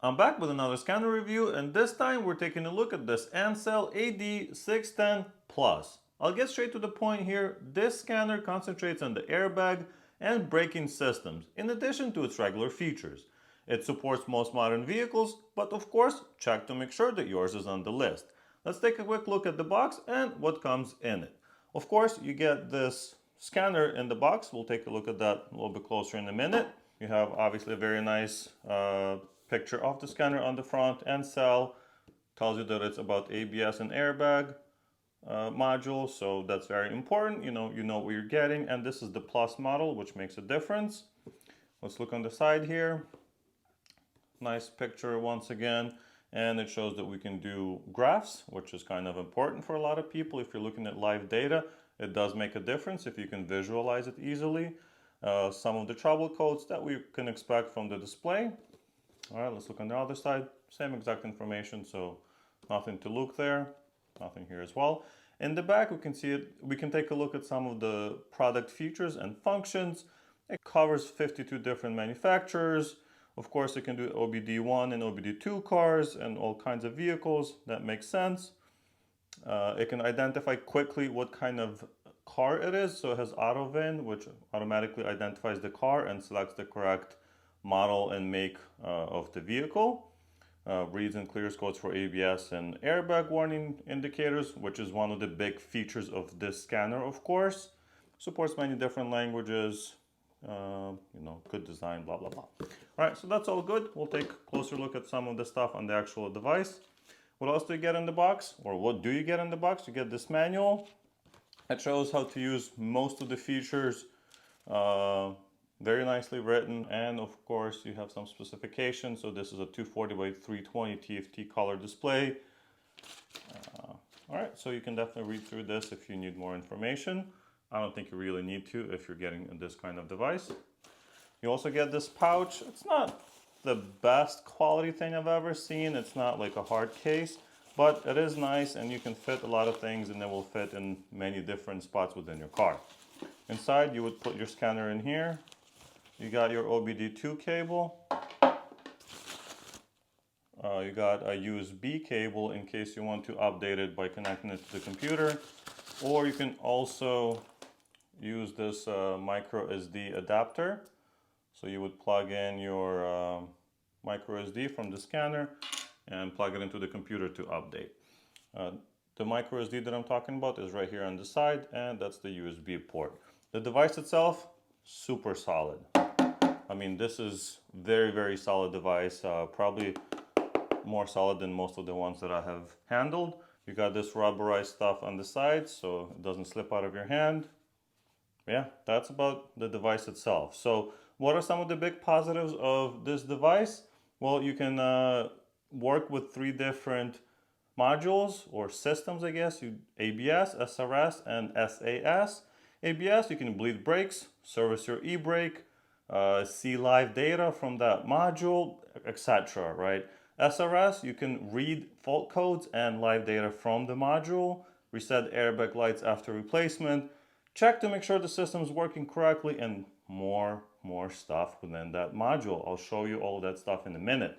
I'm back with another scanner review, and this time we're taking a look at this ANCEL AD610 Plus. I'll get straight to the point here. This scanner concentrates on the airbag and braking systems, in addition to its regular features. It supports most modern vehicles, but of course, check to make sure that yours is on the list. Let's take a quick look at the box and what comes in it. Of course, you get this scanner in the box. We'll take a look at that a little bit closer in a minute. You have obviously a very nice picture of the scanner on the front. ANCEL tells you that it's about ABS and airbag module, so that's very important. You know what you're getting, and this is the Plus model, which makes a difference. Let's look on the side here. Nice picture once again, and it shows that we can do graphs, which is kind of important for a lot of people. If you're looking at live data, it does make a difference if you can visualize it easily. Some of the trouble codes that we can expect from the display. All right, let's look on the other side. Same exact information, so nothing to look there. Nothing here as well. In the back, we can see it. We can take a look at some of the product features and functions. It covers 52 different manufacturers. Of course, it can do OBD1 and OBD2 cars and all kinds of vehicles. That makes sense. It can identify quickly what kind of car it is. So it has AutoVIN, which automatically identifies the car and selects the correct model and make of the vehicle. Reads and clears codes for ABS and airbag warning indicators, which is one of the big features of this scanner, of course. Supports many different languages, good design, blah, blah, blah. All right, so that's all good. We'll take a closer look at some of the stuff on the actual device. What else do you get in the box? Or what do you get in the box? You get this manual. It shows how to use most of the features. Very nicely written, and of course you have some specifications. So this is a 240 by 320 TFT color display. All right, so you can definitely read through this if you need more information. I don't think you really need to if you're getting this kind of device. You also get this pouch. It's not the best quality thing I've ever seen. It's not like a hard case, but it is nice, and you can fit a lot of things, and it will fit in many different spots within your car. Inside, you would put your scanner in here. You got your OBD2 cable. You got a USB cable in case you want to update it by connecting it to the computer. Or you can also use this micro SD adapter. So you would plug in your micro SD from the scanner and plug it into the computer to update. The micro SD that I'm talking about is right here on the side, and that's the USB port. The device itself, super solid. I mean, this is very, very solid device, probably more solid than most of the ones that I have handled. You got this rubberized stuff on the side so it doesn't slip out of your hand. Yeah, that's about the device itself. So what are some of the big positives of this device? Well, you can work with 3 different modules or systems, I guess. ABS, SRS, and SAS. ABS, you can bleed brakes, service your e-brake, see live data from that module, etc. Right? SRS, you can read fault codes and live data from the module, reset airbag lights after replacement, check to make sure the system is working correctly, and more stuff within that module. I'll show you all that stuff in a minute.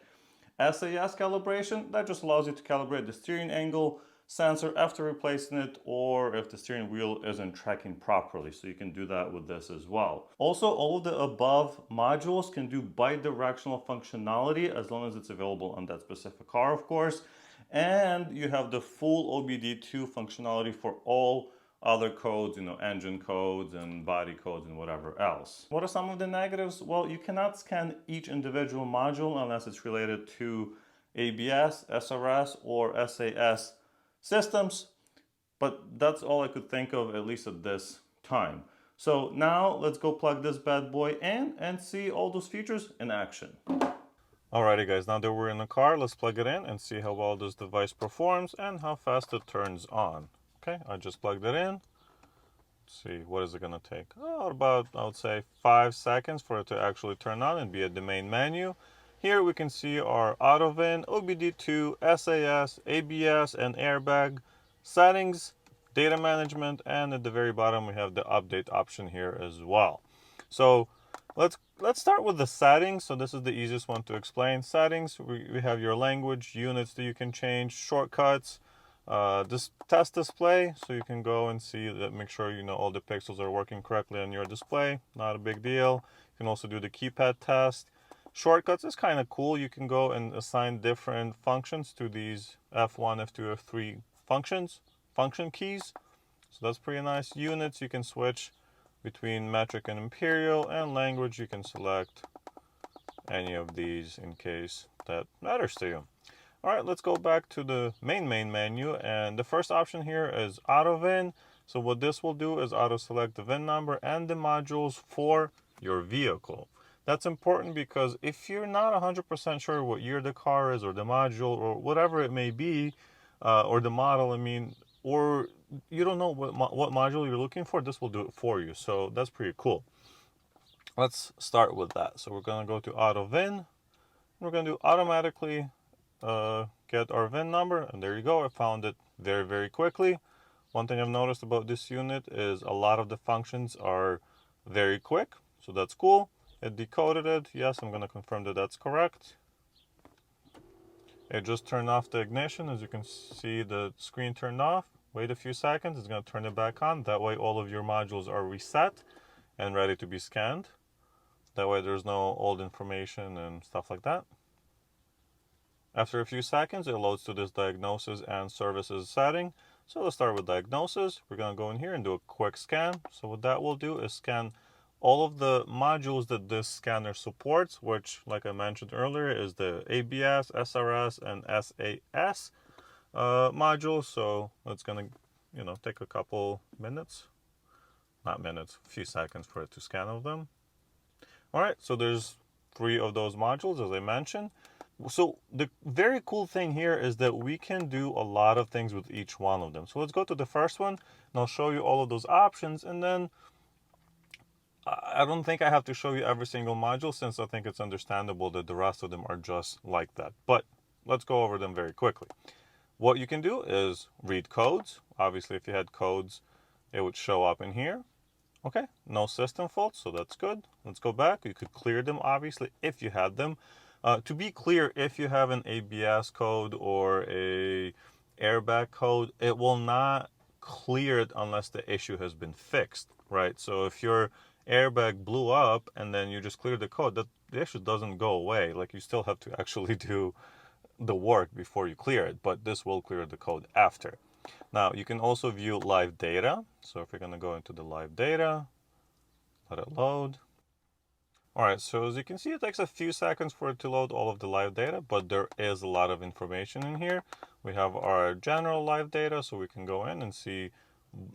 SAS calibration, that just allows you to calibrate the steering angle sensor after replacing it, or if the steering wheel isn't tracking properly. So you can do that with this as well. Also, all of the above modules can do bi-directional functionality as long as it's available on that specific car, of course. And you have the full OBD2 functionality for all other codes, engine codes and body codes and whatever else. What are some of the negatives? Well, you cannot scan each individual module unless it's related to ABS, SRS, or SAS systems, but that's all I could think of, at least at this time. So now let's go plug this bad boy in and see all those features in action. Alrighty guys, now that we're in the car, let's plug it in and see how well this device performs and how fast it turns on. Okay, I just plugged it in. Let's see, what is it gonna take? Oh, about, I would say, 5 seconds for it to actually turn on and be at the main menu. Here we can see our AutoVIN, OBD2, SAS, ABS, and airbag settings, data management, and at the very bottom we have the update option here as well. So let's let's start with the settings. So this is the easiest one to explain. Settings, we have your language, units that you can change, shortcuts, this test display, so you can go and see that, make sure you know all the pixels are working correctly on your display. Not a big deal. You can also do the keypad test. Shortcuts is kind of cool. You can go and assign different functions to these F1, F2, F3 function keys. So that's pretty nice. Units, you can switch between metric and imperial, and language, you can select any of these in case that matters to you. All right, let's go back to the main menu, and the first option here is AutoVIN. So what this will do is auto select the VIN number and the modules for your vehicle. That's important because if you're not 100% sure what year the car is, or the module, or whatever it may be, or the model, I mean, or you don't know what module you're looking for, this will do it for you. So that's pretty cool. Let's start with that. So we're going to go to AutoVIN. We're going to do automatically get our VIN number, and there you go. I found it very, very quickly. One thing I've noticed about this unit is a lot of the functions are very quick, so that's cool. It decoded it. Yes, I'm going to confirm that that's correct. It just turned off the ignition. As you can see, the screen turned off. Wait a few seconds, it's going to turn it back on. That way all of your modules are reset and ready to be scanned. That way there's no old information and stuff like that. After a few seconds, it loads to this diagnosis and services setting. So let's start with diagnosis. We're going to go in here and do a quick scan. So what that will do is scan all of the modules that this scanner supports, which, like I mentioned earlier, is the ABS, SRS, and SAS modules. So it's going to, take a couple minutes, not minutes, a few seconds for it to scan all of them. All right, so there's 3 of those modules, as I mentioned. So the very cool thing here is that we can do a lot of things with each one of them. So let's go to the first one, and I'll show you all of those options, and then I don't think I have to show you every single module, since I think it's understandable that the rest of them are just like that. But let's go over them very quickly. What you can do is read codes. Obviously, if you had codes, it would show up in here. Okay, no system faults, so that's good. Let's go back. You could clear them, obviously, if you had them. To be clear, if you have an ABS code or a airbag code, it will not clear it unless the issue has been fixed, right? So if your airbag blew up and then you just clear the code, the issue doesn't go away. Like, you still have to actually do the work before you clear it, but this will clear the code after. Now, you can also view live data. So if you're going to go into the live data, let it load. All right, so as you can see, it takes a few seconds for it to load all of the live data, but there is a lot of information in here. We have our general live data, so we can go in and see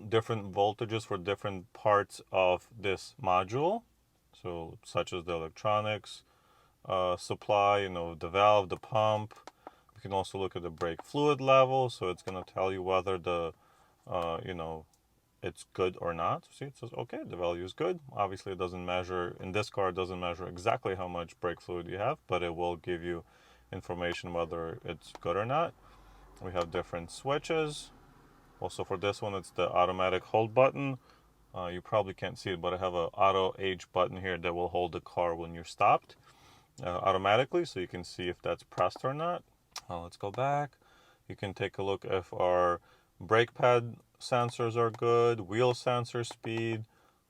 different voltages for different parts of this module. So such as the electronics, supply, the valve, the pump. We can also look at the brake fluid level, so it's going to tell you whether the, it's good or not. See, it says, okay, the value is good. Obviously, it doesn't measure, in this car, it doesn't measure exactly how much brake fluid you have, but it will give you information whether it's good or not. We have different switches. Also for this one, it's the automatic hold button. You probably can't see it, but I have an auto H button here that will hold the car when you're stopped automatically, so you can see if that's pressed or not. Let's go back. You can take a look if our brake pad sensors are good, wheel sensor speed,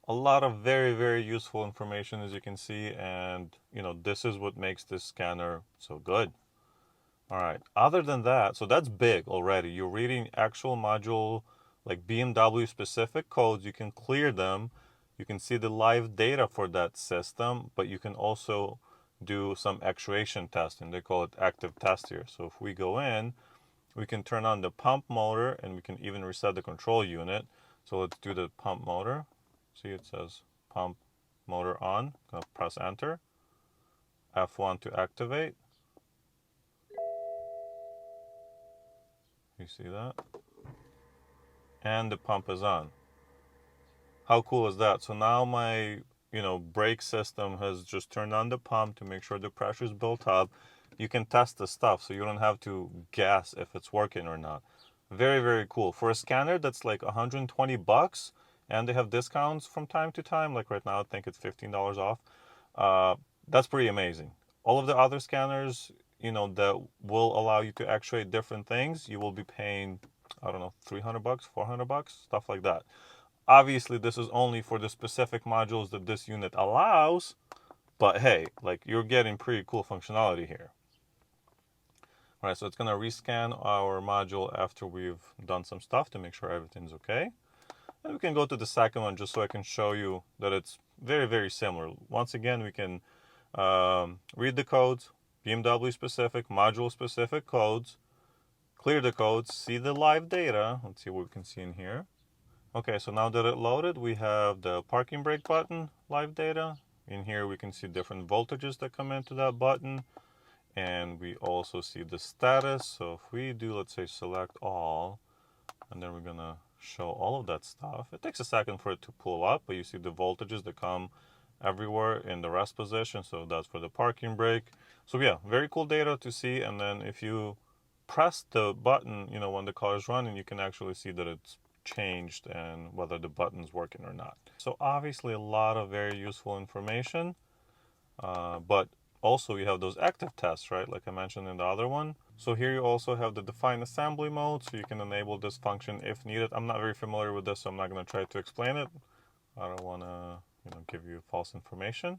a lot of very, very useful information, as you can see, and this is what makes this scanner so good. All right, other than that, so that's big already. You're reading actual module, like BMW specific codes. You can clear them. You can see the live data for that system, but you can also do some actuation testing. They call it active test here. So if we go in, we can turn on the pump motor, and we can even reset the control unit. So let's do the pump motor. See, it says pump motor on. I'm gonna press enter. F1 to activate. You see that? And the pump is on. How cool is that? So now my brake system has just turned on the pump to make sure the pressure is built up. You can test the stuff, so you don't have to guess if it's working or not. Very, very cool. For a scanner that's like $120, and they have discounts from time to time, like right now I think it's $15 off. That's pretty amazing. All of the other scanners, that will allow you to actuate different things, you will be paying, I don't know, 300 bucks, 400 bucks, stuff like that. Obviously, this is only for the specific modules that this unit allows, but hey, like, you're getting pretty cool functionality here. All right, so it's gonna rescan our module after we've done some stuff to make sure everything's okay. And we can go to the second one just so I can show you that it's very, very similar. Once again, we can read the codes, BMW specific, module specific codes, clear the codes, see the live data. Let's see what we can see in here. Okay, so now that it loaded, we have the parking brake button, live data. In here, we can see different voltages that come into that button. And we also see the status. So if we do, let's say, select all, and then we're gonna show all of that stuff. It takes a second for it to pull up, but you see the voltages that come everywhere in the rest position. So that's for the parking brake. So yeah, very cool data to see. And then if you press the button, when the car is running, you can actually see that it's changed and whether the button's working or not. So obviously a lot of very useful information, but also you have those active tests, right? Like I mentioned in the other one. So here you also have the define assembly mode, so you can enable this function if needed. I'm not very familiar with this, so I'm not going to try to explain it. I don't want to give you false information.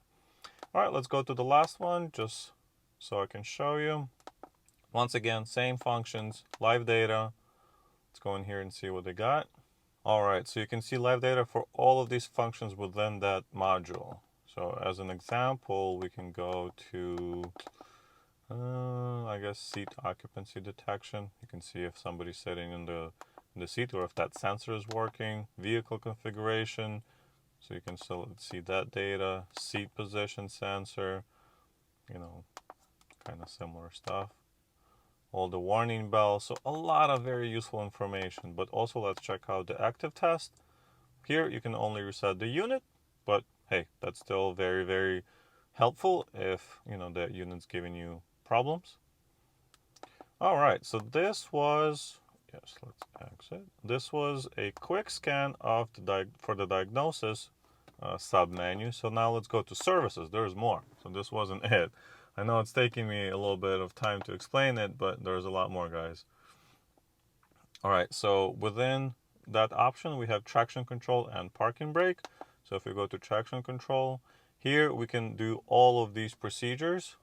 All right, let's go to the last one just so I can show you. Once again, same functions, live data. Let's go in here and see what they got. All right, so you can see live data for all of these functions within that module. So as an example, we can go to, I guess, seat occupancy detection. You can see if somebody's sitting in the seat or if that sensor is working. Vehicle configuration, so you can still see that data. Seat position sensor, kind of similar stuff. All the warning bells, so a lot of very useful information. But also let's check out the active test. Here you can only reset the unit, but hey, that's still very, very helpful if that unit's giving you problems. All right, so this was, yes, let's exit. This was a quick scan of for the diagnosis sub-menu. So now let's go to services. There's more. So this wasn't it. I know it's taking me a little bit of time to explain it, but there's a lot more, guys. All right, so within that option, we have traction control and parking brake. So if we go to traction control, here we can do all of these procedures.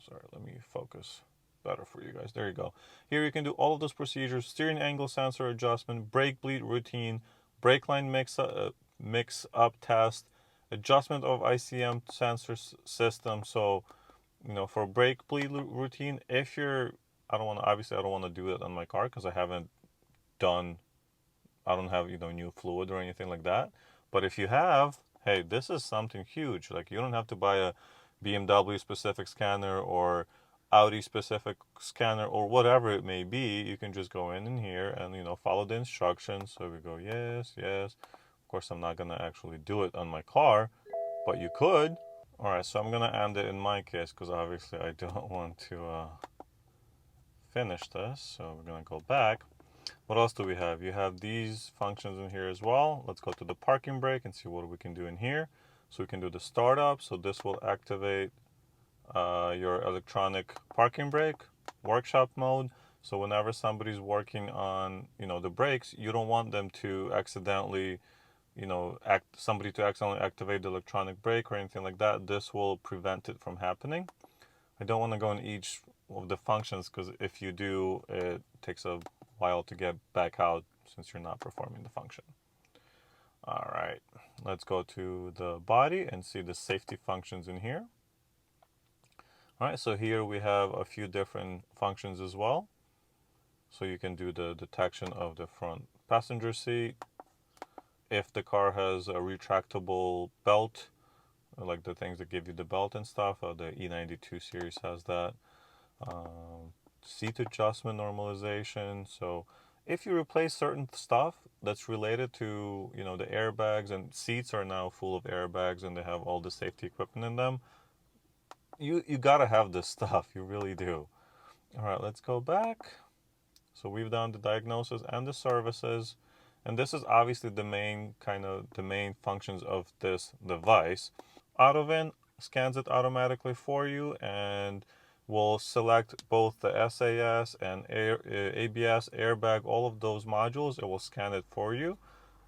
Sorry, let me focus better for you guys. There you go. Here you can do all of those procedures: steering angle sensor adjustment, brake bleed routine, brake line mix up test, adjustment of ICM sensor system. So for brake bleed routine, if you're, I don't want to do it on my car because I don't have new fluid or anything like that. But if you have, hey, this is something huge. Like, you don't have to buy a BMW specific scanner or Audi specific scanner or whatever it may be. You can just go in here and follow the instructions. So we go yes, yes. Of course, I'm not gonna actually do it on my car, but you could. All right, so I'm gonna end it in my case because obviously I don't want to finish this. So we're gonna go back. What else do we have? You have these functions in here as well. Let's go to the parking brake and see what we can do in here. So we can do the startup. So this will activate your electronic parking brake, workshop mode. So whenever somebody's working on, the brakes, you don't want them to accidentally, somebody to accidentally activate the electronic brake or anything like that. This will prevent it from happening. I don't want to go in each of the functions because if you do, it takes a while to get back out since you're not performing the function. All right, let's go to the body and see the safety functions in here. All right, so here we have a few different functions as well. So you can do the detection of the front passenger seat. If the car has a retractable belt, like the things that give you the belt and stuff, the E92 series has that. Seat adjustment normalization. So if you replace certain stuff that's related to the airbags, and seats are now full of airbags and they have all the safety equipment in them, you gotta have this stuff. You really do. All right, let's go back. So we've done the diagnosis and the services, and this is obviously the main functions of this device. AutoVIN, scans it automatically for you and will select both the SAS and ABS, airbag, all of those modules. It will scan it for you.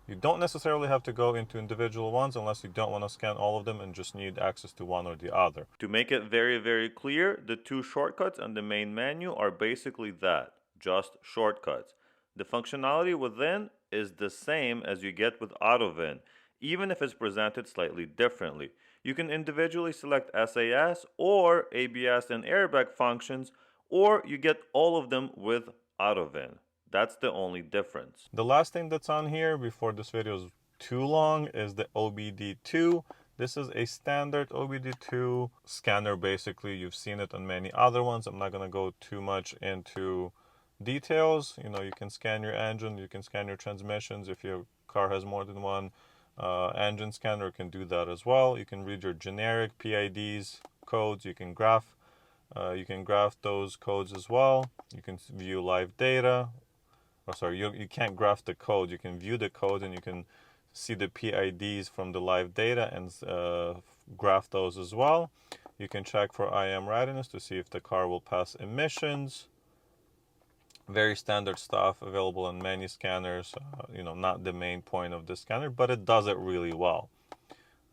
You don't necessarily have to go into individual ones unless you don't want to scan all of them and just need access to one or the other. To make it very, very clear, the two shortcuts on the main menu are basically that, just shortcuts. The functionality within is the same as you get with AutoVIN, even if it's presented slightly differently. You can individually select SAS or ABS and airbag functions, or you get all of them with AutoVIN. That's the only difference. The last thing that's on here before this video is too long is the OBD2. This is a standard OBD2 scanner. Basically, you've seen it on many other ones. I'm not going to go too much into details. You know, you can scan your engine, you can scan your transmissions. If your car has more than one engine scanner, it can do that as well. You can read your generic PIDs, codes. You can graph those codes as well. You can view live data. Oh, sorry, you can't graph the code. You can view the code and you can see the PIDs from the live data and graph those as well. You can check for IM readiness to see if the car will pass emissions. Very standard stuff available on many scanners. You know, not the main point of the scanner, but it does it really well.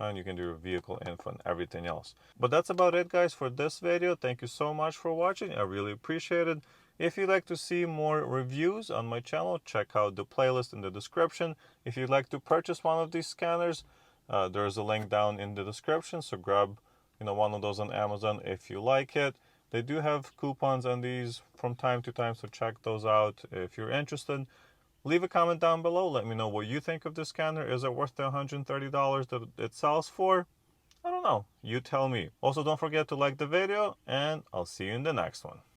And you can do your vehicle info and everything else. But that's about it, guys, for this video. Thank you so much for watching. I really appreciate it. If you'd like to see more reviews on my channel, check out the playlist in the description. If you'd like to purchase one of these scanners, there's a link down in the description. So grab, one of those on Amazon if you like it. They do have coupons on these from time to time, so check those out if you're interested. Leave a comment down below. Let me know what you think of this scanner. Is it worth the $130 that it sells for? I don't know. You tell me. Also, don't forget to like the video, and I'll see you in the next one.